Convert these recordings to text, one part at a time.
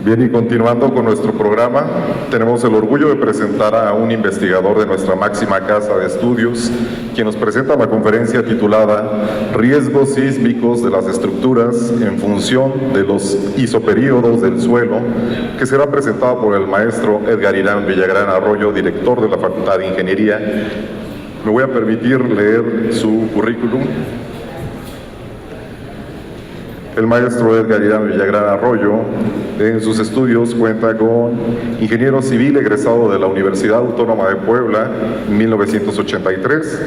Bien, y continuando con nuestro programa, tenemos el orgullo de presentar a un investigador de nuestra máxima casa de estudios, quien nos presenta la conferencia titulada Riesgos sísmicos de las estructuras en función de los isoperíodos del suelo, que será presentada por el maestro Edgar Irán Villagrán Arroyo, director de la Facultad de Ingeniería. Me voy a permitir leer su currículum. El maestro Edgar Irán Villagrán Arroyo, en sus estudios, cuenta con ingeniero civil egresado de la Universidad Autónoma de Puebla en 1983,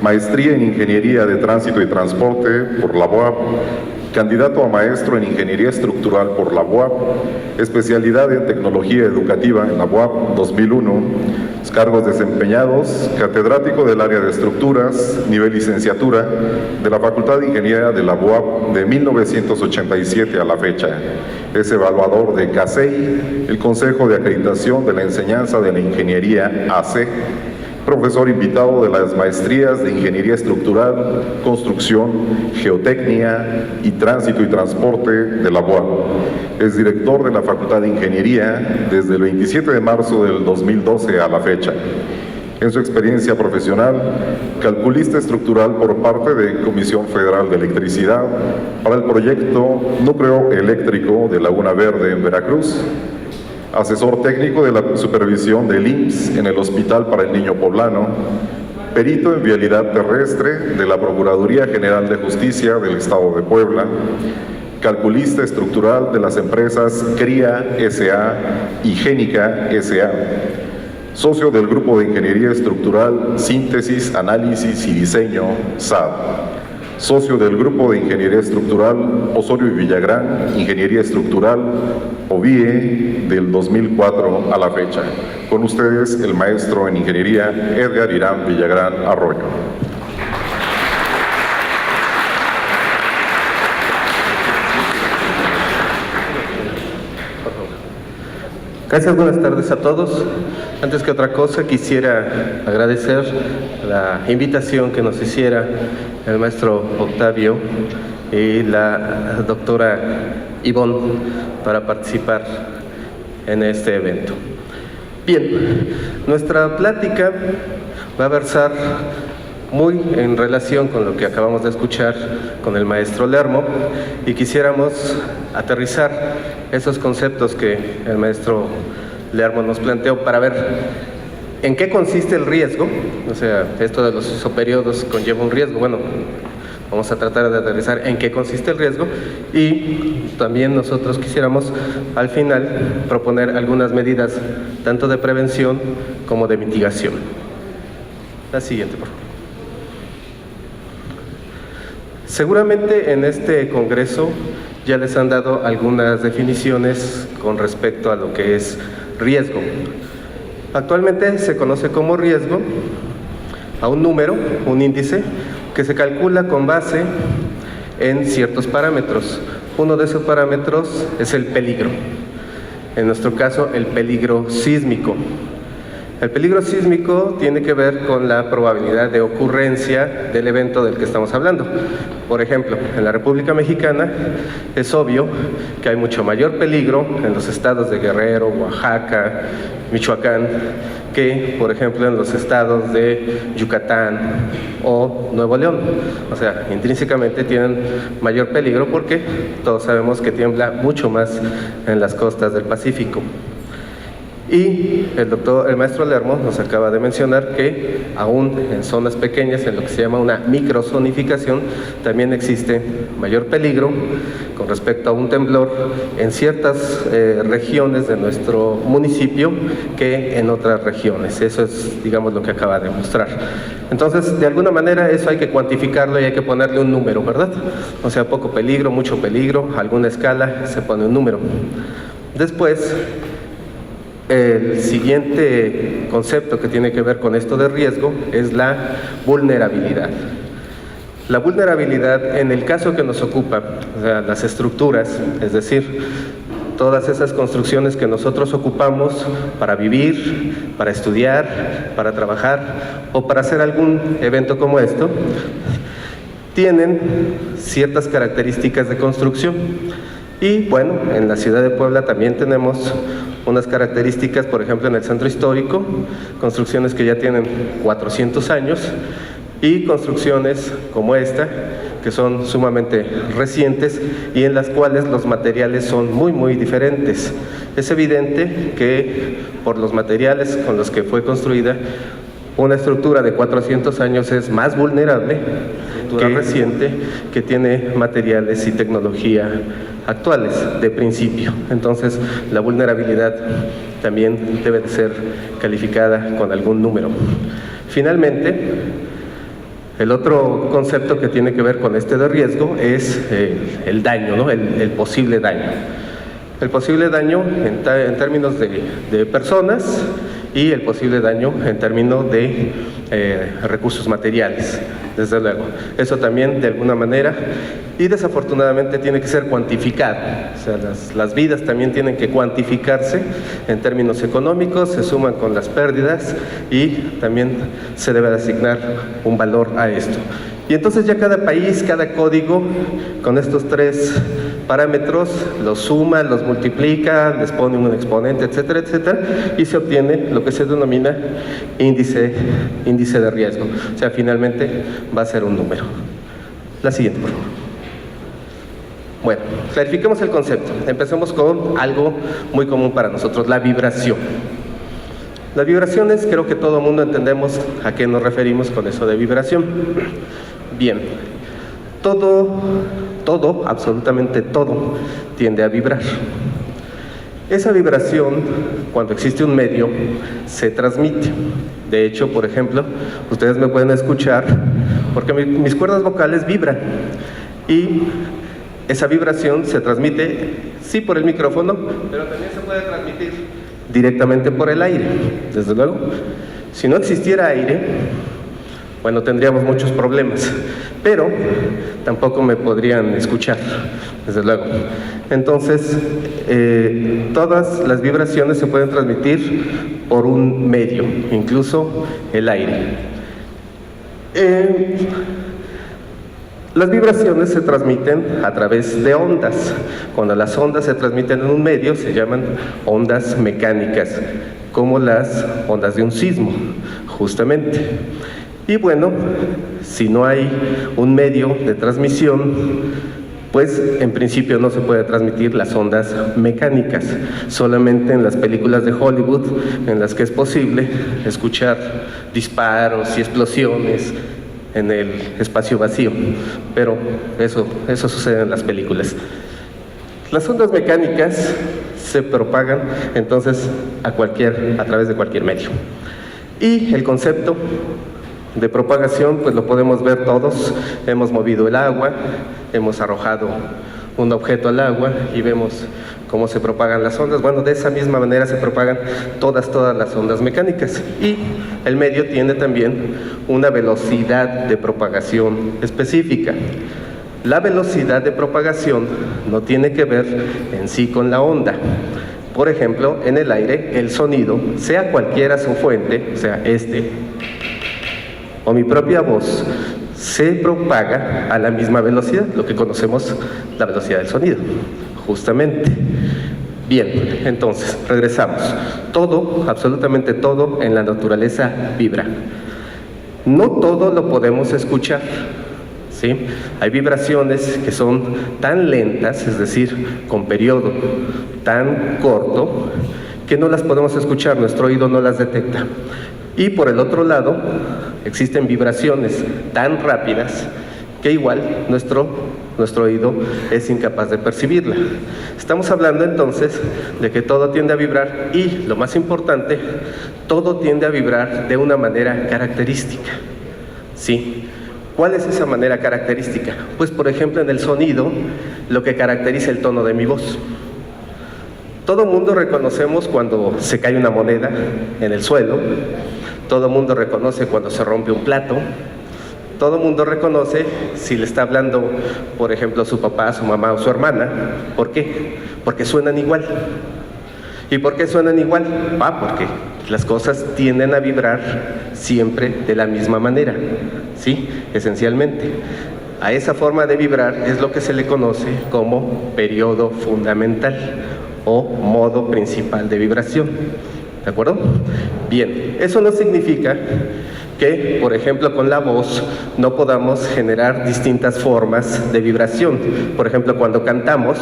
maestría en Ingeniería de Tránsito y Transporte por la UAP, candidato a maestro en Ingeniería Estructural por la UAP, especialidad en Tecnología Educativa en la UAP 2001, cargos desempeñados, catedrático del área de estructuras, nivel licenciatura, de la Facultad de Ingeniería de la UAP de 1987 a la fecha. Es evaluador de CASEI, el Consejo de Acreditación de la Enseñanza de la Ingeniería AC, profesor invitado de las maestrías de Ingeniería Estructural, Construcción, Geotecnia y Tránsito y Transporte de la UAP. Es director de la Facultad de Ingeniería desde el 27 de marzo del 2012 a la fecha. En su experiencia profesional, calculista estructural por parte de Comisión Federal de Electricidad para el proyecto Núcleo Eléctrico de Laguna Verde en Veracruz, asesor técnico de la supervisión del IMSS en el Hospital para el Niño Poblano, perito en vialidad terrestre de la Procuraduría General de Justicia del Estado de Puebla, calculista estructural de las empresas CRIA S.A. y Génica S.A., socio del Grupo de Ingeniería Estructural, Síntesis, Análisis y Diseño, SAD, socio del Grupo de Ingeniería Estructural Osorio y Villagrán, Ingeniería Estructural, OVIE, del 2004 a la fecha. Con ustedes, el maestro en Ingeniería, Edgar Irán Villagrán Arroyo. Gracias, buenas tardes a todos. Antes que otra cosa, quisiera agradecer la invitación que nos hiciera el maestro Octavio y la doctora Ivonne para participar en este evento. Bien, nuestra plática va a versar muy en relación con lo que acabamos de escuchar con el maestro Lermo, y quisiéramos aterrizar esos conceptos que el maestro Lermo nos planteó para ver en qué consiste el riesgo. O sea, esto de los isoperíodos conlleva un riesgo. Bueno, vamos a tratar de aterrizar en qué consiste el riesgo, y también nosotros quisiéramos al final proponer algunas medidas tanto de prevención como de mitigación. La siguiente, por favor. Seguramente en este congreso ya les han dado algunas definiciones con respecto a lo que es riesgo. Actualmente se conoce como riesgo a un número, un índice, que se calcula con base en ciertos parámetros. Uno de esos parámetros es el peligro. En nuestro caso, el peligro sísmico. El peligro sísmico tiene que ver con la probabilidad de ocurrencia del evento del que estamos hablando. Por ejemplo, en la República Mexicana es obvio que hay mucho mayor peligro en los estados de Guerrero, Oaxaca, Michoacán, que, por ejemplo, en los estados de Yucatán o Nuevo León. O sea, intrínsecamente tienen mayor peligro porque todos sabemos que tiembla mucho más en las costas del Pacífico. Y el maestro Lermo nos acaba de mencionar que aún en zonas pequeñas, en lo que se llama una microzonificación, también existe mayor peligro con respecto a un temblor en ciertas regiones de nuestro municipio que en otras regiones. Eso es, digamos, lo que acaba de mostrar. Entonces, de alguna manera eso hay que cuantificarlo y hay que ponerle un número, ¿verdad? O sea, poco peligro, mucho peligro, alguna escala, se pone un número. Después, el siguiente concepto que tiene que ver con esto de riesgo es la vulnerabilidad. La vulnerabilidad, en el caso que nos ocupa, o sea, las estructuras, es decir, todas esas construcciones que nosotros ocupamos para vivir, para estudiar, para trabajar o para hacer algún evento como esto, tienen ciertas características de construcción. Y bueno, en la ciudad de Puebla también tenemos unas características, por ejemplo, en el centro histórico, construcciones que ya tienen 400 años y construcciones como esta, que son sumamente recientes y en las cuales los materiales son muy diferentes. Es evidente que por los materiales con los que fue construida, una estructura de 400 años es más vulnerable que reciente, que tiene materiales y tecnología actuales de principio. Entonces, la vulnerabilidad también debe de ser calificada con algún número. Finalmente, el otro concepto que tiene que ver con este de riesgo es el daño, ¿no? El posible daño. El posible daño en términos de personas y el posible daño en términos de recursos materiales, desde luego. Eso también, de alguna manera, y desafortunadamente tiene que ser cuantificado. O sea, las vidas también tienen que cuantificarse en términos económicos, se suman con las pérdidas y también se debe de asignar un valor a esto. Y entonces ya cada país, cada código, con estos tres parámetros, los suma, los multiplica, les pone un exponente, etcétera, etcétera, y se obtiene lo que se denomina índice de riesgo. O sea, finalmente va a ser un número. La siguiente, por favor. Bueno, clarifiquemos el concepto. Empecemos con algo muy común para nosotros, la vibración. Las vibraciones, creo que todo el mundo entendemos a qué nos referimos con eso de vibración. Bien, todo, absolutamente todo, tiende a vibrar. Esa vibración, cuando existe un medio, se transmite. De hecho, por ejemplo, ustedes me pueden escuchar porque mis cuerdas vocales vibran y esa vibración se transmite, sí, por el micrófono, pero también se puede transmitir directamente por el aire, desde luego. Si no existiera aire, bueno, tendríamos muchos problemas, pero tampoco me podrían escuchar, desde luego. Entonces, todas las vibraciones se pueden transmitir por un medio, incluso el aire. Las vibraciones se transmiten a través de ondas. Cuando las ondas se transmiten en un medio, se llaman ondas mecánicas, como las ondas de un sismo, justamente. Y bueno, si no hay un medio de transmisión, pues en principio no se puede transmitir las ondas mecánicas. Solamente en las películas de Hollywood, en las que es posible escuchar disparos y explosiones en el espacio vacío, pero eso sucede en las películas. Las ondas mecánicas se propagan entonces a través de cualquier medio. Y el concepto de propagación, pues lo podemos ver todos. Hemos movido el agua, hemos arrojado un objeto al agua y vemos cómo se propagan las ondas. Bueno, de esa misma manera se propagan todas las ondas mecánicas. Y el medio tiene también una velocidad de propagación específica. La velocidad de propagación no tiene que ver en sí con la onda. Por ejemplo, en el aire, el sonido, sea cualquiera su fuente, o sea, o mi propia voz, se propaga a la misma velocidad, lo que conocemos la velocidad del sonido, justamente. Bien, entonces, regresamos. Todo, absolutamente todo en la naturaleza vibra. No todo lo podemos escuchar, ¿sí? Hay vibraciones que son tan lentas, es decir, con periodo tan corto, que no las podemos escuchar, nuestro oído no las detecta. Y por el otro lado, existen vibraciones tan rápidas que igual nuestro oído es incapaz de percibirla. Estamos hablando entonces de que todo tiende a vibrar y, lo más importante, todo tiende a vibrar de una manera característica. ¿Sí? ¿Cuál es esa manera característica? Pues, por ejemplo, en el sonido, lo que caracteriza el tono de mi voz. Todo mundo reconocemos cuando se cae una moneda en el suelo. Todo mundo reconoce cuando se rompe un plato. Todo mundo reconoce si le está hablando, por ejemplo, su papá, su mamá o su hermana. ¿Por qué? Porque suenan igual. ¿Y por qué suenan igual? Porque las cosas tienden a vibrar siempre de la misma manera, ¿sí? Esencialmente. A esa forma de vibrar es lo que se le conoce como periodo fundamental o modo principal de vibración. ¿De acuerdo? Bien, eso no significa que, por ejemplo, con la voz no podamos generar distintas formas de vibración. Por ejemplo, cuando cantamos,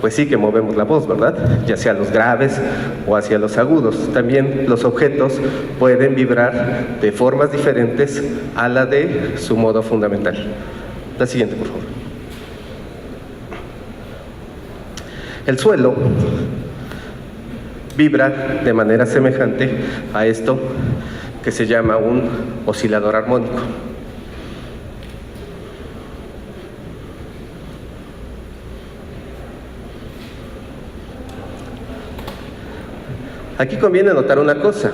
pues sí que movemos la voz, ¿verdad? Ya sea los graves o hacia los agudos. También los objetos pueden vibrar de formas diferentes a la de su modo fundamental. La siguiente, por favor. El suelo vibra de manera semejante a esto que se llama un oscilador armónico. Aquí conviene notar una cosa.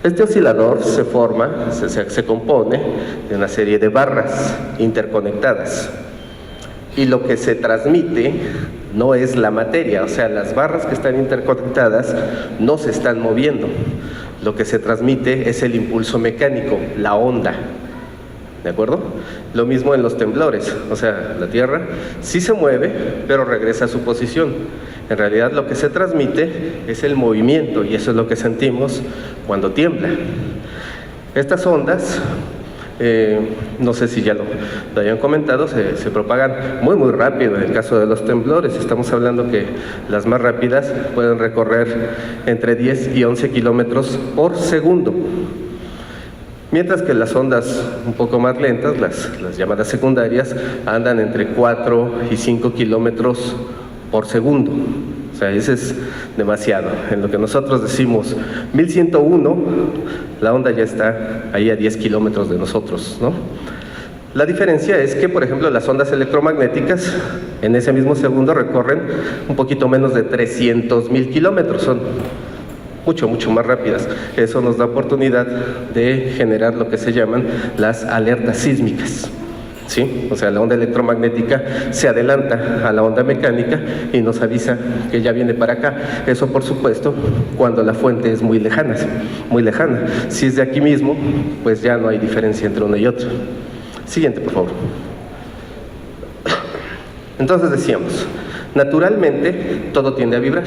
Este oscilador se compone de una serie de barras interconectadas. Y lo que se transmite no es la materia, o sea, las barras que están interconectadas no se están moviendo. Lo que se transmite es el impulso mecánico, la onda. ¿De acuerdo? Lo mismo en los temblores, o sea, la Tierra sí se mueve, pero regresa a su posición. En realidad lo que se transmite es el movimiento y eso es lo que sentimos cuando tiembla. Estas ondas, no sé si ya lo hayan comentado, se propagan muy rápido. En el caso de los temblores, estamos hablando que las más rápidas pueden recorrer entre 10 y 11 kilómetros por segundo. Mientras que las ondas un poco más lentas, las llamadas secundarias, andan entre 4 y 5 kilómetros por segundo. O sea, ese es demasiado. En lo que nosotros decimos 1101, la onda ya está ahí a 10 kilómetros de nosotros, ¿no? La diferencia es que, por ejemplo, las ondas electromagnéticas en ese mismo segundo recorren un poquito menos de 300,000 kilómetros. Son mucho más rápidas. Eso nos da oportunidad de generar lo que se llaman las alertas sísmicas. ¿Sí? O sea, la onda electromagnética se adelanta a la onda mecánica y nos avisa que ya viene para acá. Eso, por supuesto, cuando la fuente es muy lejana. Si es de aquí mismo, pues ya no hay diferencia entre una y otra. Siguiente, por favor. Entonces decíamos, naturalmente todo tiende a vibrar.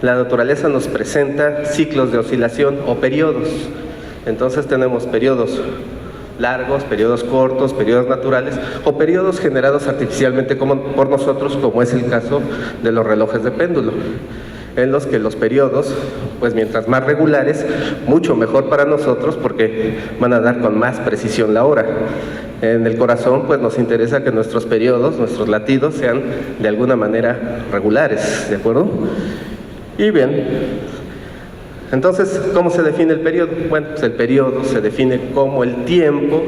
La naturaleza nos presenta ciclos de oscilación o periodos. Entonces tenemos periodos largos, periodos cortos, periodos naturales o periodos generados artificialmente por nosotros, como es el caso de los relojes de péndulo, en los que los periodos, pues mientras más regulares, mucho mejor para nosotros porque van a dar con más precisión la hora. En el corazón, pues nos interesa que nuestros periodos, nuestros latidos sean de alguna manera regulares, ¿de acuerdo? Y bien, entonces, ¿cómo se define el periodo? Bueno, pues el periodo se define como el tiempo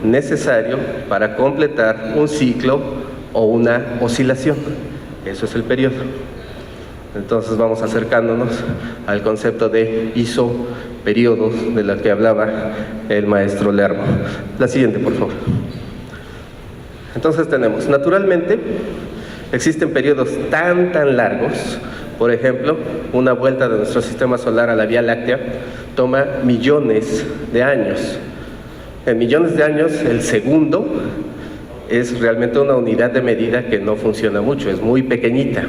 necesario para completar un ciclo o una oscilación. Eso es el periodo. Entonces vamos acercándonos al concepto de isoperiodos de la que hablaba el maestro Lermo. La siguiente, por favor. Entonces tenemos, naturalmente, existen periodos tan largos. Por ejemplo, una vuelta de nuestro sistema solar a la Vía Láctea toma millones de años. En millones de años, el segundo es realmente una unidad de medida que no funciona mucho, es muy pequeñita.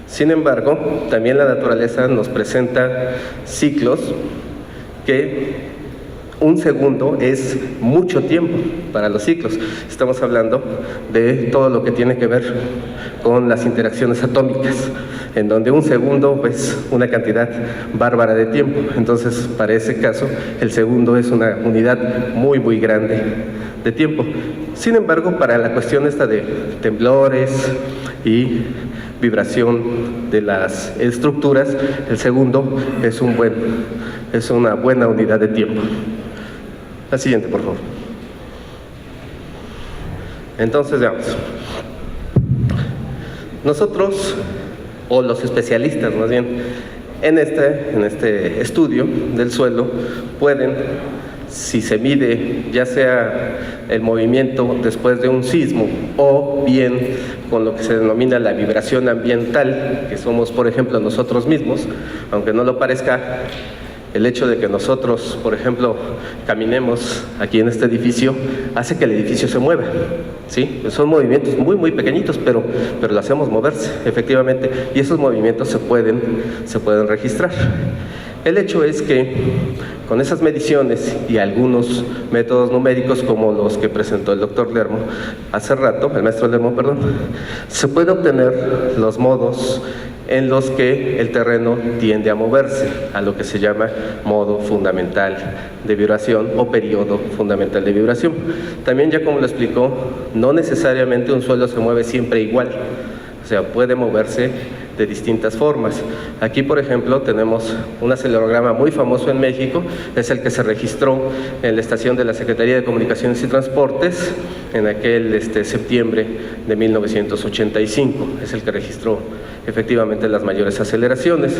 Sin embargo, también la naturaleza nos presenta ciclos que un segundo es mucho tiempo para los ciclos. Estamos hablando de todo lo que tiene que ver con las interacciones atómicas, en donde un segundo es una cantidad bárbara de tiempo. Entonces, para ese caso, el segundo es una unidad muy grande de tiempo. Sin embargo, para la cuestión esta de temblores y vibración de las estructuras, el segundo es una buena unidad de tiempo. La siguiente, por favor. Entonces, veamos. Nosotros, o los especialistas más bien, en este estudio del suelo, pueden, si se mide ya sea el movimiento después de un sismo o bien con lo que se denomina la vibración ambiental, que somos, por ejemplo, nosotros mismos, aunque no lo parezca, El hecho de que nosotros, por ejemplo, caminemos aquí en este edificio, hace que el edificio se mueva, ¿sí? Son movimientos muy, muy pequeñitos, pero lo hacemos moverse, efectivamente, y esos movimientos se pueden registrar. El hecho es que con esas mediciones y algunos métodos numéricos como los que presentó el doctor Lermo hace rato, el maestro Lermo, perdón, se puede obtener los modos en los que el terreno tiende a moverse, a lo que se llama modo fundamental de vibración o periodo fundamental de vibración. También, ya como lo explicó, no necesariamente un suelo se mueve siempre igual, o sea, puede moverse de distintas formas. Aquí, por ejemplo, tenemos un acelerograma muy famoso en México, es el que se registró en la estación de la Secretaría de Comunicaciones y Transportes en aquel septiembre de 1985, es el que registró efectivamente las mayores aceleraciones.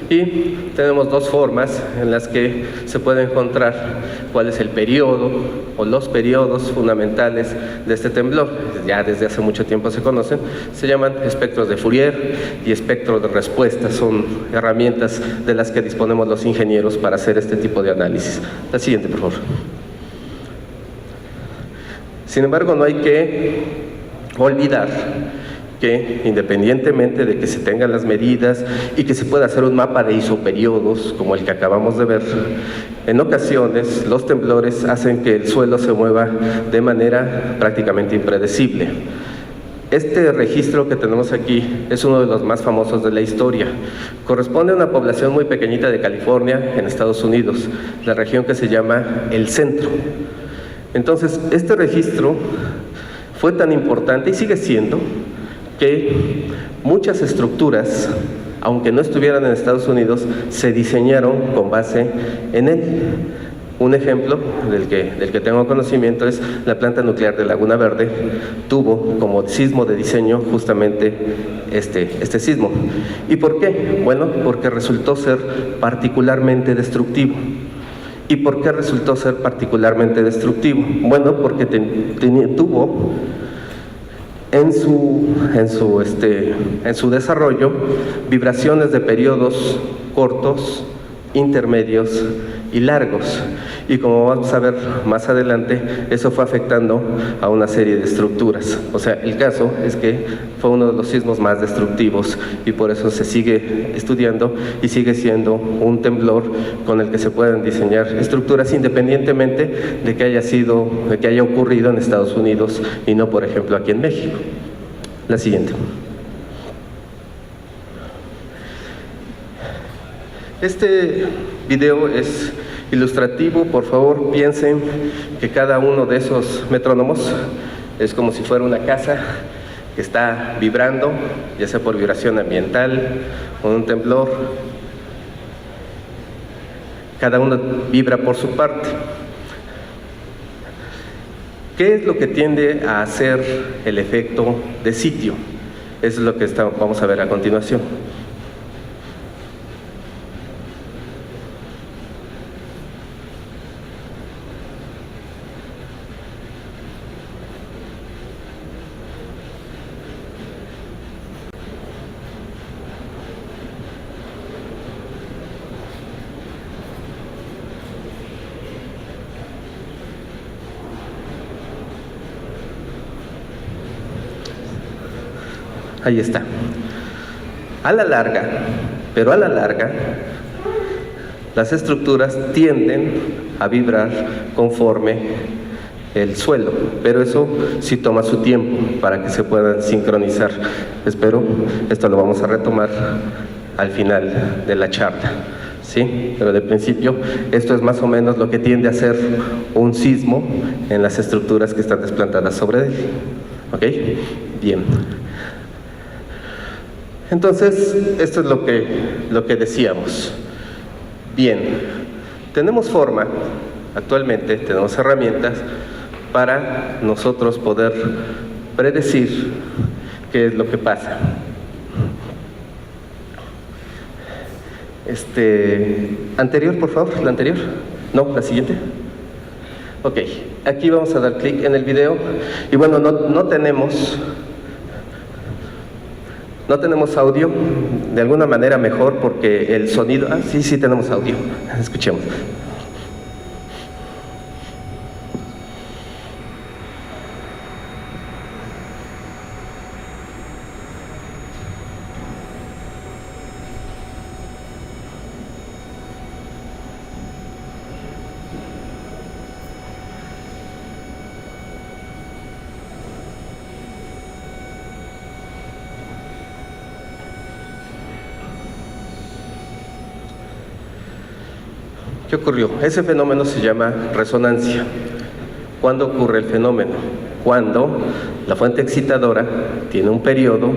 Y tenemos dos formas en las que se puede encontrar cuál es el periodo o los periodos fundamentales de este temblor. Ya desde hace mucho tiempo se conocen, se llaman espectros de Fourier y espectros de respuesta. Son herramientas de las que disponemos los ingenieros para hacer este tipo de análisis. La siguiente, por favor. Sin embargo, no hay que olvidar que, independientemente de que se tengan las medidas y que se pueda hacer un mapa de isoperiodos como el que acabamos de ver, en ocasiones los temblores hacen que el suelo se mueva de manera prácticamente impredecible. Este registro que tenemos aquí es uno de los más famosos de la historia. Corresponde a una población muy pequeñita de California, en Estados Unidos, la región que se llama el Centro. Entonces, este registro fue tan importante y sigue siendo que muchas estructuras, aunque no estuvieran en Estados Unidos, se diseñaron con base en él. Un ejemplo del que tengo conocimiento es la planta nuclear de Laguna Verde. Tuvo como sismo de diseño justamente este sismo. ¿Y por qué? Bueno, porque resultó ser particularmente destructivo. ¿Y por qué resultó ser particularmente destructivo? Bueno, porque tuvo en su desarrollo vibraciones de periodos cortos, intermedios y largos, y como vamos a ver más adelante, eso fue afectando a una serie de estructuras. O sea, el caso es que fue uno de los sismos más destructivos y por eso se sigue estudiando y sigue siendo un temblor con el que se pueden diseñar estructuras independientemente de que haya ocurrido en Estados Unidos y no, por ejemplo, aquí en México. La siguiente. Este video es ilustrativo. Por favor, piensen que cada uno de esos metrónomos es como si fuera una casa que está vibrando, ya sea por vibración ambiental o un temblor. Cada uno vibra por su parte. ¿Qué es lo que tiende a hacer el efecto de sitio? Eso es lo que vamos a ver a continuación. Ahí está. A la larga, las estructuras tienden a vibrar conforme el suelo, pero eso sí toma su tiempo para que se puedan sincronizar. Espero, esto lo vamos a retomar al final de la charla, ¿sí? Pero de principio, esto es más o menos lo que tiende a ser un sismo en las estructuras que están desplantadas sobre él. ¿Ok? Bien. Entonces, esto es lo que decíamos. Bien, tenemos forma, actualmente tenemos herramientas para nosotros poder predecir qué es lo que pasa. Anterior, por favor, la anterior. No, la siguiente. Ok, aquí vamos a dar clic en el video y bueno, no tenemos No tenemos audio, de alguna manera mejor porque el sonido... Ah, sí, sí tenemos audio. Escuchemos. ¿Qué ocurrió? Ese fenómeno se llama resonancia. ¿Cuándo ocurre el fenómeno? Cuando la fuente excitadora tiene un periodo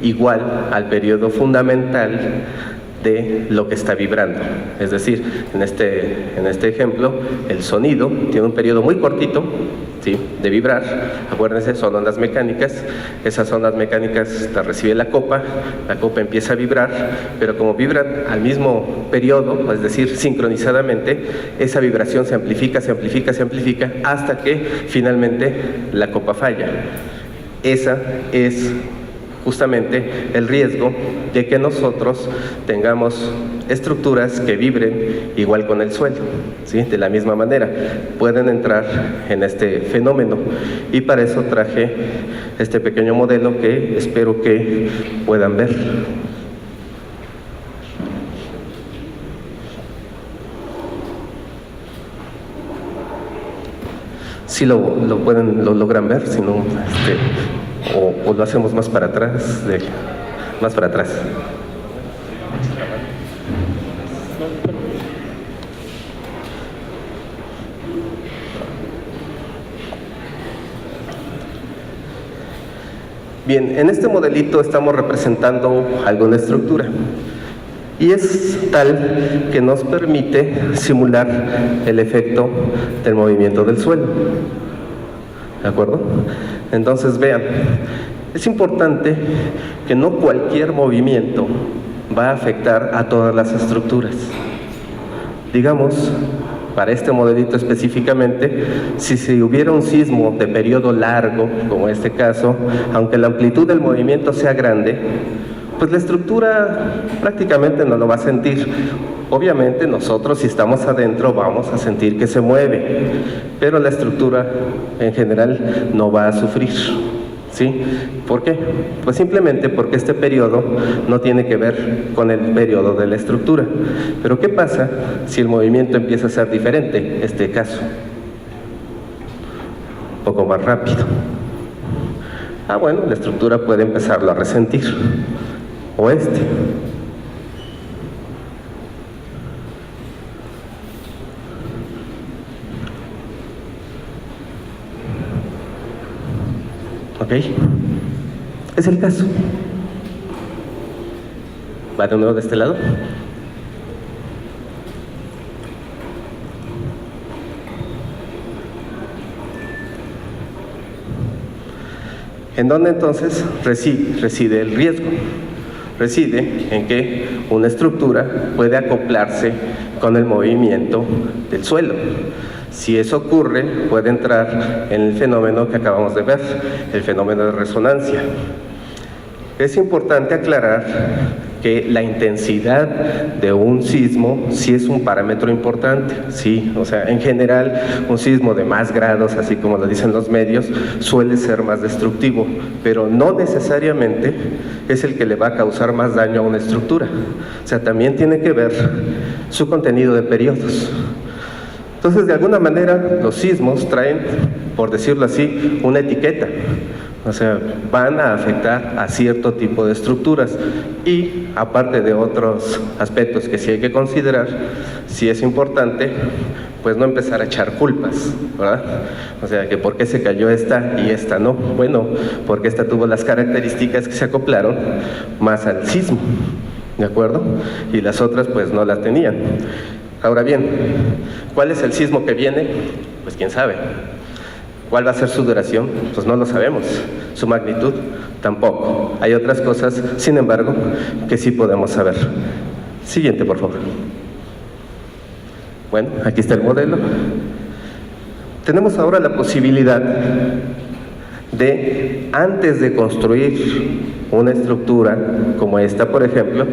igual al periodo fundamental de lo que está vibrando. Es decir, en este ejemplo, el sonido tiene un periodo muy cortito, ¿sí?, de vibrar. Acuérdense, son ondas mecánicas. Esas ondas mecánicas las recibe la copa empieza a vibrar, pero como vibran al mismo periodo, es decir, sincronizadamente, esa vibración se amplifica, hasta que finalmente la copa falla. Esa es justamente el riesgo de que nosotros tengamos estructuras que vibren igual con el suelo, ¿sí?, de la misma manera. Pueden entrar en este fenómeno, y para eso traje este pequeño modelo que espero que puedan ver. Si lo logran ver, si no, o lo hacemos más para atrás, más para atrás. Bien, en este modelito estamos representando alguna estructura, y es tal que nos permite simular el efecto del movimiento del suelo. ¿De acuerdo? Entonces, vean, es importante que no cualquier movimiento va a afectar a todas las estructuras. Digamos, para este modelito específicamente, si hubiera un sismo de periodo largo, como este caso, aunque la amplitud del movimiento sea grande, pues la estructura prácticamente no lo va a sentir. Obviamente nosotros, si estamos adentro, vamos a sentir que se mueve, pero la estructura en general no va a sufrir, ¿sí? ¿Por qué? Pues simplemente porque este periodo no tiene que ver con el periodo de la estructura. Pero ¿qué pasa si el movimiento empieza a ser diferente? Este caso, un poco más rápido. Bueno, la estructura puede empezarlo a resentir. O este. ¿Ok? Es el caso. ¿Va de nuevo de este lado? ¿En dónde entonces reside el riesgo? Reside en que una estructura puede acoplarse con el movimiento del suelo. Si eso ocurre, puede entrar en el fenómeno que acabamos de ver, el fenómeno de resonancia. Es importante aclarar que la intensidad de un sismo sí es un parámetro importante, sí, o sea, en general un sismo de más grados, así como lo dicen los medios, suele ser más destructivo, pero no necesariamente es el que le va a causar más daño a una estructura. O sea, también tiene que ver su contenido de periodos. Entonces, de alguna manera, los sismos traen, por decirlo así, una etiqueta. O sea, van a afectar a cierto tipo de estructuras, y aparte de otros aspectos que sí hay que considerar, sí es importante pues no empezar a echar culpas, ¿verdad? O sea, que por qué se cayó esta y esta no. Bueno, porque esta tuvo las características que se acoplaron más al sismo, ¿de acuerdo? Y las otras pues no las tenían. Ahora bien, ¿cuál es el sismo que viene? Pues quién sabe. ¿Cuál va a ser su duración? Pues no lo sabemos. ¿Su magnitud? Tampoco. Hay otras cosas, sin embargo, que sí podemos saber. Siguiente, por favor. Bueno, aquí está el modelo. Tenemos ahora la posibilidad de, antes de construir una estructura como esta, por ejemplo,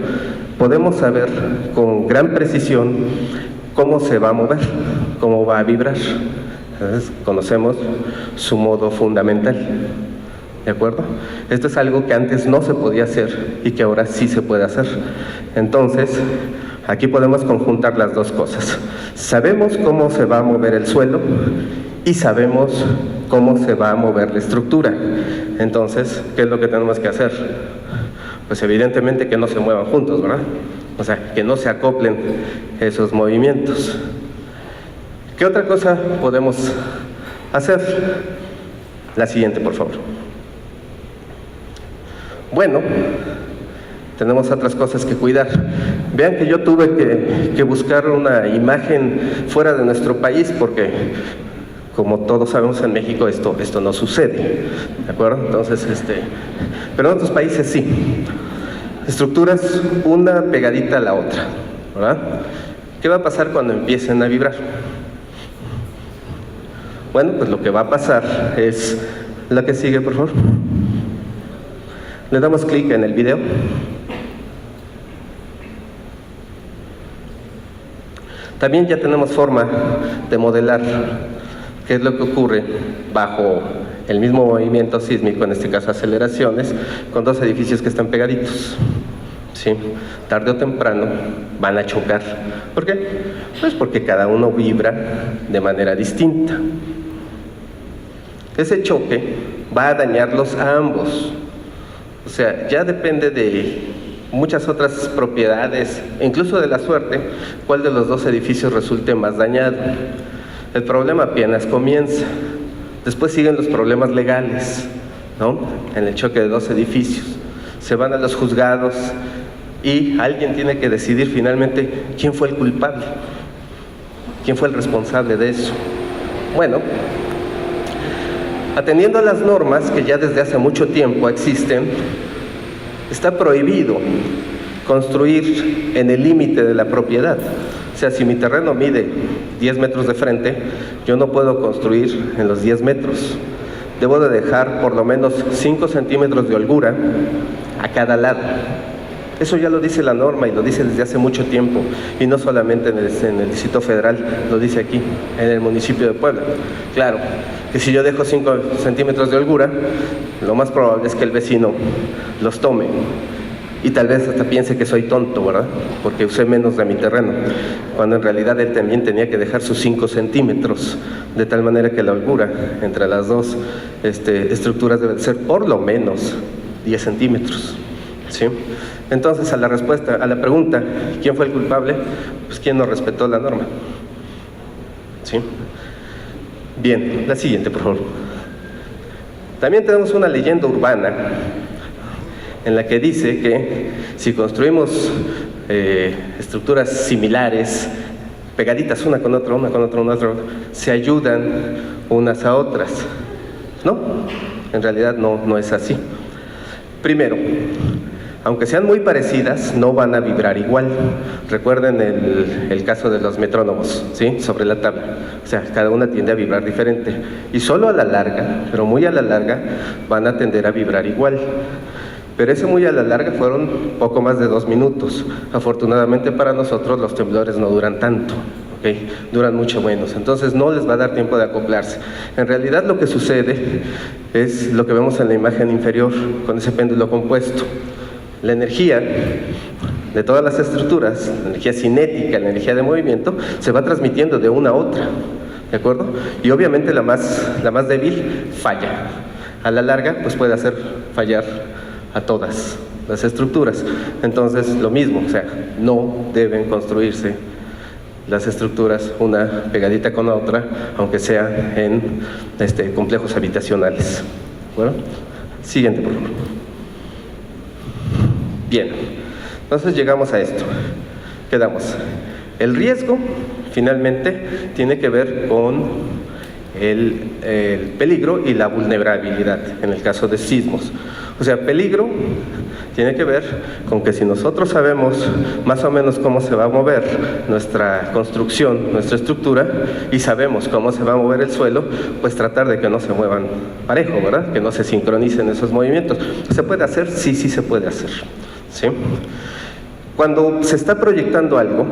podemos saber con gran precisión cómo se va a mover, cómo va a vibrar. Entonces, conocemos su modo fundamental. ¿De acuerdo? Esto es algo que antes no se podía hacer y que ahora sí se puede hacer. Entonces, aquí podemos conjuntar las dos cosas. Sabemos cómo se va a mover el suelo y sabemos cómo se va a mover la estructura. Entonces, ¿qué es lo que tenemos que hacer? Pues evidentemente que no se muevan juntos, ¿verdad? O sea, que no se acoplen esos movimientos. ¿Qué otra cosa podemos hacer? La siguiente, por favor. Bueno, tenemos otras cosas que cuidar. Vean que yo tuve que buscar una imagen fuera de nuestro país porque, como todos sabemos, en México esto no sucede, ¿de acuerdo? Entonces, pero en otros países sí. Estructuras una pegadita a la otra, ¿verdad? ¿Qué va a pasar cuando empiecen a vibrar? Bueno, pues lo que va a pasar es la que sigue, por favor. Le damos clic en el video. También ya tenemos forma de modelar qué es lo que ocurre bajo el mismo movimiento sísmico, en este caso aceleraciones, con dos edificios que están pegaditos. ¿Sí? Tarde o temprano van a chocar. ¿Por qué? Pues porque cada uno vibra de manera distinta. Ese choque va a dañarlos a ambos. O sea, ya depende de muchas otras propiedades, incluso de la suerte, cuál de los dos edificios resulte más dañado. El problema apenas comienza. Después siguen los problemas legales, ¿no? En el choque de dos edificios. Se van a los juzgados y alguien tiene que decidir finalmente quién fue el culpable, quién fue el responsable de eso. Bueno, atendiendo a las normas que ya desde hace mucho tiempo existen, está prohibido construir en el límite de la propiedad. O sea, si mi terreno mide 10 metros de frente, yo no puedo construir en los 10 metros. Debo de dejar por lo menos 5 centímetros de holgura a cada lado. Eso ya lo dice la norma y lo dice desde hace mucho tiempo, y no solamente en el Distrito Federal, lo dice aquí, en el municipio de Puebla. Claro, que si yo dejo 5 centímetros de holgura, lo más probable es que el vecino los tome y tal vez hasta piense que soy tonto, ¿verdad? Porque usé menos de mi terreno, cuando en realidad él también tenía que dejar sus 5 centímetros, de tal manera que la holgura entre las dos estructuras debe ser por lo menos 10 centímetros, ¿sí? Entonces, a la respuesta, a la pregunta, ¿quién fue el culpable? Pues ¿quién no respetó la norma? ¿Sí? Bien, la siguiente, por favor. También tenemos una leyenda urbana en la que dice que si construimos estructuras similares, pegaditas una con otra, se ayudan unas a otras. No, en realidad no es así. Primero, aunque sean muy parecidas, no van a vibrar igual. Recuerden el caso de los metrónomos, ¿sí? Sobre la tabla. O sea, cada una tiende a vibrar diferente. Y solo a la larga, pero muy a la larga, van a tender a vibrar igual. Pero ese muy a la larga fueron poco más de 2 minutos. Afortunadamente para nosotros los temblores no duran tanto. ¿Okay? Duran mucho menos, entonces no les va a dar tiempo de acoplarse. En realidad lo que sucede es lo que vemos en la imagen inferior con ese péndulo compuesto. La energía de todas las estructuras, la energía cinética, la energía de movimiento, se va transmitiendo de una a otra, ¿de acuerdo? Y obviamente la más débil falla. A la larga, pues puede hacer fallar a todas las estructuras. Entonces, lo mismo, o sea, no deben construirse las estructuras una pegadita con la otra, aunque sea en complejos habitacionales. Bueno, siguiente, por favor. Bien, entonces llegamos a esto. Quedamos. El riesgo, finalmente, tiene que ver con el peligro y la vulnerabilidad en el caso de sismos. O sea, peligro Tiene que ver con que si nosotros sabemos más o menos cómo se va a mover nuestra construcción, nuestra estructura, y sabemos cómo se va a mover el suelo, pues tratar de que no se muevan parejo, ¿verdad? Que no se sincronicen esos movimientos. ¿Se puede hacer? Sí, sí se puede hacer, ¿sí? Cuando se está proyectando algo,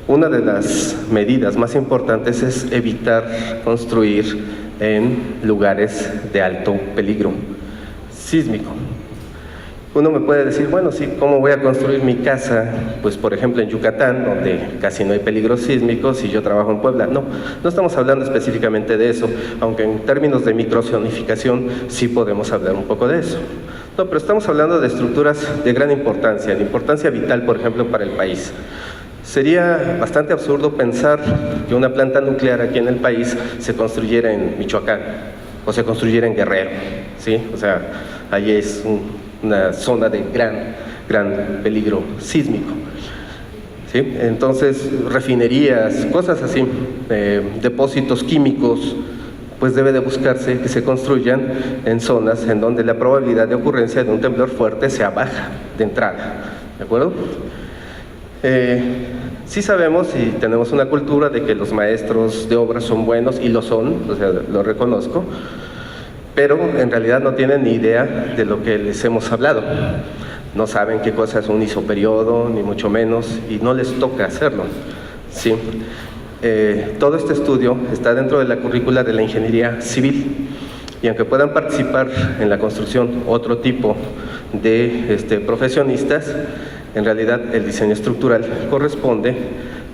una de las medidas más importantes es evitar construir en lugares de alto peligro sísmico. Uno me puede decir, bueno, sí, ¿cómo voy a construir mi casa? Pues, por ejemplo, en Yucatán, donde casi no hay peligros sísmicos, y yo trabajo en Puebla. No, no estamos hablando específicamente de eso, aunque en términos de microzonificación sí podemos hablar un poco de eso. No, pero estamos hablando de estructuras de gran importancia, de importancia vital, por ejemplo, para el país. Sería bastante absurdo pensar que una planta nuclear aquí en el país se construyera en Michoacán o se construyera en Guerrero, ¿sí? O sea, ahí es una zona de gran peligro sísmico, ¿sí? Entonces, refinerías, cosas así, depósitos químicos, pues debe de buscarse que se construyan en zonas en donde la probabilidad de ocurrencia de un temblor fuerte sea baja de entrada, ¿de acuerdo? Sí sabemos y tenemos una cultura de que los maestros de obra son buenos, y lo son, o sea, lo reconozco, pero en realidad no tienen ni idea de lo que les hemos hablado. No saben qué cosa es un isoperiodo, ni mucho menos, y no les toca hacerlo, ¿sí? Todo este estudio está dentro de la currícula de la ingeniería civil, y aunque puedan participar en la construcción otro tipo de profesionistas, en realidad el diseño estructural corresponde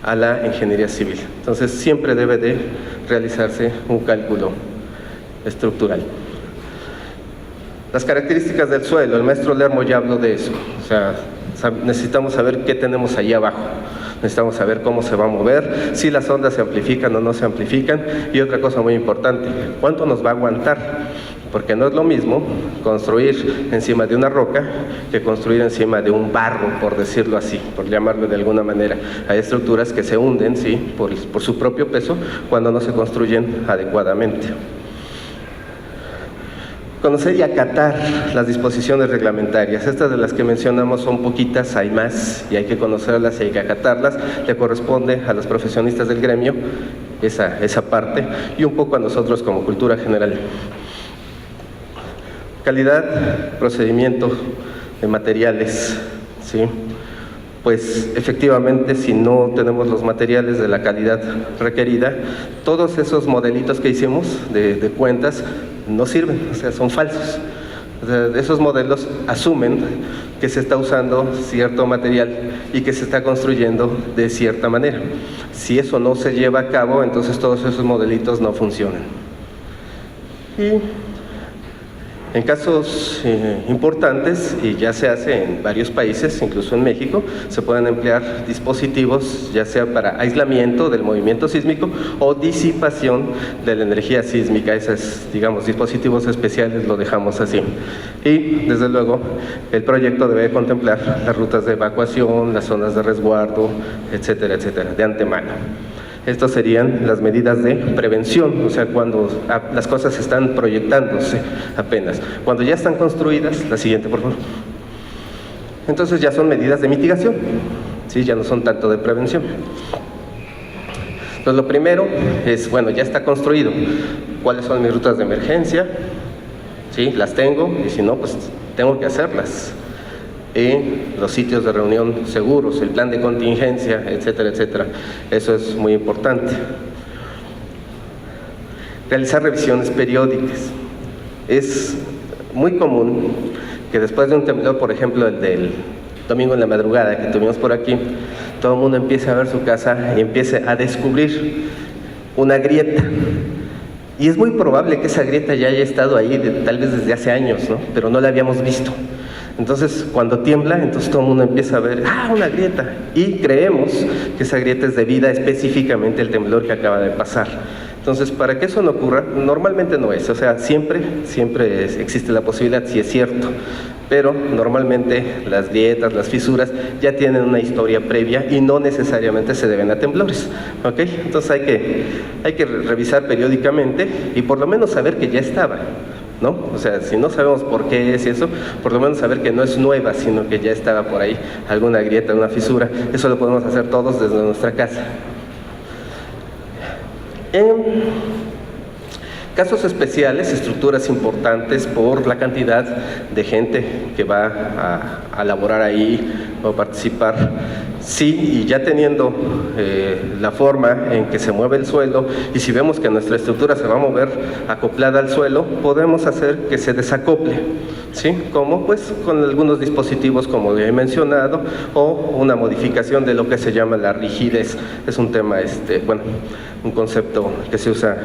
a la ingeniería civil. Entonces siempre debe de realizarse un cálculo estructural. Las características del suelo, el maestro Lermo ya habló de eso. O sea, necesitamos saber qué tenemos allí abajo. Necesitamos saber cómo se va a mover, si las ondas se amplifican o no se amplifican, y otra cosa muy importante, ¿cuánto nos va a aguantar? Porque no es lo mismo construir encima de una roca que construir encima de un barro, por decirlo así, por llamarlo de alguna manera. Hay estructuras que se hunden, ¿sí?, por su propio peso cuando no se construyen adecuadamente. Conocer y acatar las disposiciones reglamentarias. Estas de las que mencionamos son poquitas, hay más, y hay que conocerlas y hay que acatarlas. Le corresponde a los profesionistas del gremio esa parte, y un poco a nosotros como cultura general. Calidad, procedimiento de materiales, ¿sí? Pues efectivamente, si no tenemos los materiales de la calidad requerida, todos esos modelitos que hicimos de cuentas no sirven, o sea, son falsos. O sea, esos modelos asumen que se está usando cierto material y que se está construyendo de cierta manera. Si eso no se lleva a cabo, entonces todos esos modelitos no funcionan. Y en casos importantes, y ya se hace en varios países, incluso en México, se pueden emplear dispositivos ya sea para aislamiento del movimiento sísmico o disipación de la energía sísmica. Esos, digamos, dispositivos especiales lo dejamos así. Y, desde luego, el proyecto debe contemplar las rutas de evacuación, las zonas de resguardo, etcétera, etcétera, de antemano. Estas serían las medidas de prevención, o sea, cuando las cosas están proyectándose apenas. Cuando ya están construidas, la siguiente, por favor. Entonces ya son medidas de mitigación, ¿sí? Ya no son tanto de prevención. Entonces lo primero es, bueno, ya está construido. ¿Cuáles son mis rutas de emergencia? ¿Sí? Las tengo, y si no, pues tengo que hacerlas. Y los sitios de reunión seguros, el plan de contingencia, etcétera, etcétera. Eso es muy importante. Realizar revisiones periódicas. Es muy común que después de un temblor, por ejemplo, el del domingo en la madrugada que tuvimos por aquí, todo el mundo empiece a ver su casa y empiece a descubrir una grieta. Y es muy probable que esa grieta ya haya estado ahí tal vez desde hace años, ¿no? Pero no la habíamos visto. Entonces, cuando tiembla, entonces todo el mundo empieza a ver, una grieta, y creemos que esa grieta es debida específicamente al temblor que acaba de pasar. Entonces, para que eso no ocurra, normalmente no es, o sea, siempre existe la posibilidad, si es cierto, pero normalmente las grietas, las fisuras ya tienen una historia previa y no necesariamente se deben a temblores, ¿ok? Entonces hay que revisar periódicamente y por lo menos saber que ya estaba, ¿no? O sea, si no sabemos por qué es eso, por lo menos saber que no es nueva, sino que ya estaba por ahí alguna grieta, una fisura. Eso lo podemos hacer todos desde nuestra casa. En casos especiales, estructuras importantes por la cantidad de gente que va a laborar ahí o participar, sí, y ya teniendo la forma en que se mueve el suelo, y si vemos que nuestra estructura se va a mover acoplada al suelo, podemos hacer que se desacople, ¿sí? Como pues con algunos dispositivos como he mencionado, o una modificación de lo que se llama la rigidez. Es un tema, bueno, un concepto que se usa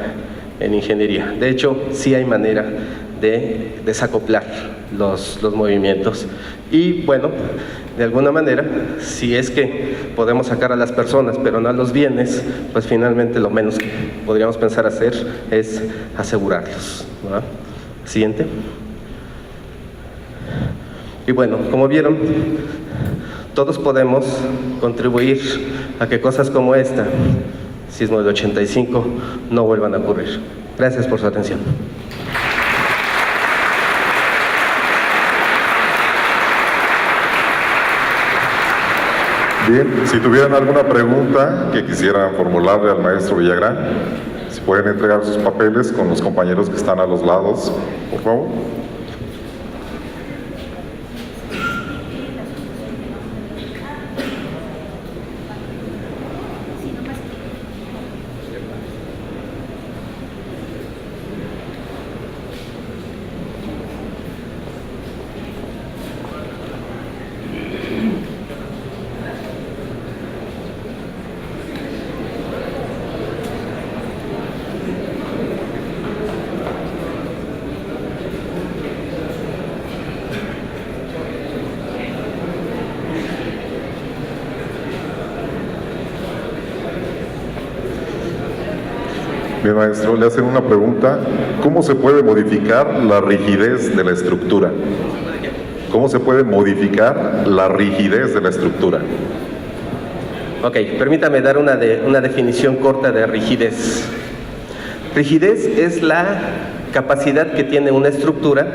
en ingeniería. De hecho, sí hay manera de desacoplar los movimientos. Y bueno, de alguna manera, si es que podemos sacar a las personas, pero no a los bienes, pues finalmente lo menos que podríamos pensar hacer es asegurarlos, ¿verdad? Siguiente. Y bueno, como vieron, todos podemos contribuir a que cosas como esta, sismo del 85, no vuelvan a ocurrir. Gracias por su atención. Bien, si tuvieran alguna pregunta que quisieran formularle al maestro Villagrán, si pueden entregar sus papeles con los compañeros que están a los lados, por favor. Bien, maestro, le hacen una pregunta. ¿Cómo se puede modificar la rigidez de la estructura? ¿Cómo se puede modificar la rigidez de la estructura? Ok, permítame dar una definición corta de rigidez. Rigidez es la capacidad que tiene una estructura,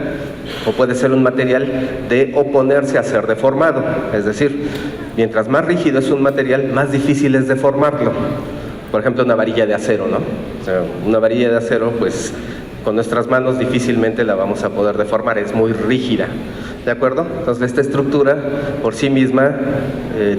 o puede ser un material, de oponerse a ser deformado. Es decir, mientras más rígido es un material, más difícil es deformarlo. Por ejemplo, una varilla de acero, ¿no? O sea, una varilla de acero, pues, con nuestras manos difícilmente la vamos a poder deformar, es muy rígida, ¿de acuerdo? Entonces, esta estructura, por sí misma,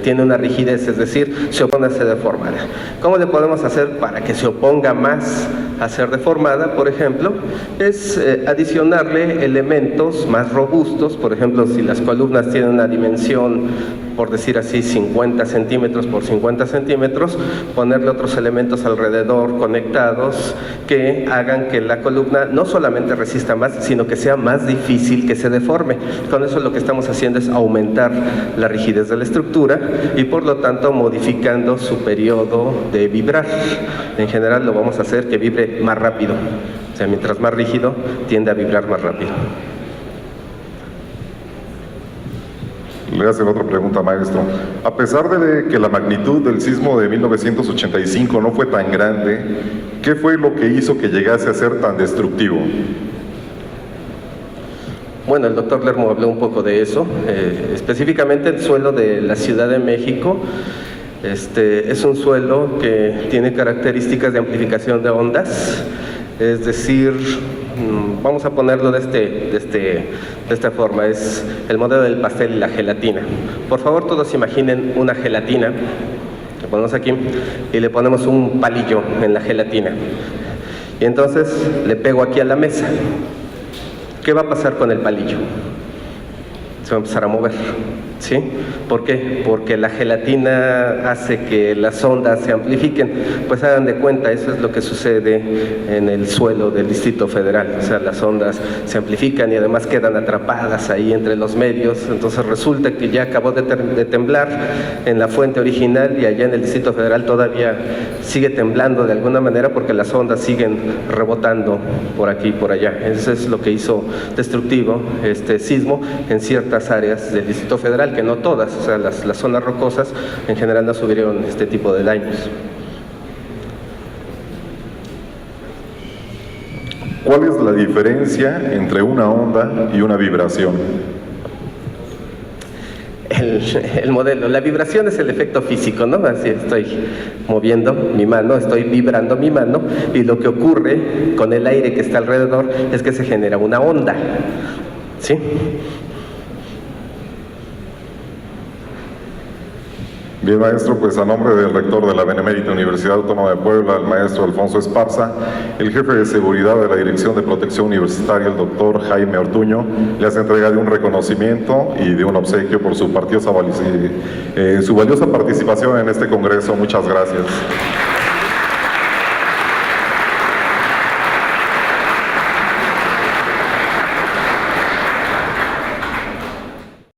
tiene una rigidez, es decir, se opone a ser deformada. ¿Cómo le podemos hacer para que se oponga más a ser deformada? Por ejemplo, es adicionarle elementos más robustos. Por ejemplo, si las columnas tienen una dimensión, por decir así, 50 centímetros por 50 centímetros, ponerle otros elementos alrededor conectados que hagan que la columna no solamente resista más, sino que sea más difícil que se deforme. Con eso lo que estamos haciendo es aumentar la rigidez de la estructura y por lo tanto modificando su periodo de vibrar. En general lo vamos a hacer que vibre más rápido. O sea, mientras más rígido, tiende a vibrar más rápido. Le hacen otra pregunta, maestro. A pesar de que la magnitud del sismo de 1985 no fue tan grande, ¿qué fue lo que hizo que llegase a ser tan destructivo? Bueno, el doctor Lermo habló un poco de eso. Específicamente el suelo de la Ciudad de México es un suelo que tiene características de amplificación de ondas. Es decir, vamos a ponerlo de esta forma, es el modelo del pastel y la gelatina. Por favor, todos imaginen una gelatina, la ponemos aquí, y le ponemos un palillo en la gelatina. Y entonces le pego aquí a la mesa. ¿Qué va a pasar con el palillo? Se va a empezar a mover, ¿sí? ¿Por qué? Porque la gelatina hace que las ondas se amplifiquen. Pues hagan de cuenta, eso es lo que sucede en el suelo del Distrito Federal. O sea, las ondas se amplifican y además quedan atrapadas ahí entre los medios. Entonces resulta que ya acabó de temblar en la fuente original y allá en el Distrito Federal todavía sigue temblando de alguna manera porque las ondas siguen rebotando por aquí y por allá. Eso es lo que hizo destructivo este sismo en ciertas áreas del Distrito Federal, que no todas, o sea, las zonas rocosas en general no sufrieron este tipo de daños. ¿Cuál es la diferencia entre una onda y una vibración? El modelo, la vibración es el efecto físico, ¿no? Así estoy moviendo mi mano, estoy vibrando mi mano, y lo que ocurre con el aire que está alrededor es que se genera una onda, ¿sí? Bien, maestro, pues a nombre del rector de la Benemérita Universidad Autónoma de Puebla, el maestro Alfonso Esparza, el jefe de seguridad de la Dirección de Protección Universitaria, el doctor Jaime Ortuño, le hace entrega de un reconocimiento y de un obsequio por su valiosa participación en este congreso. Muchas gracias.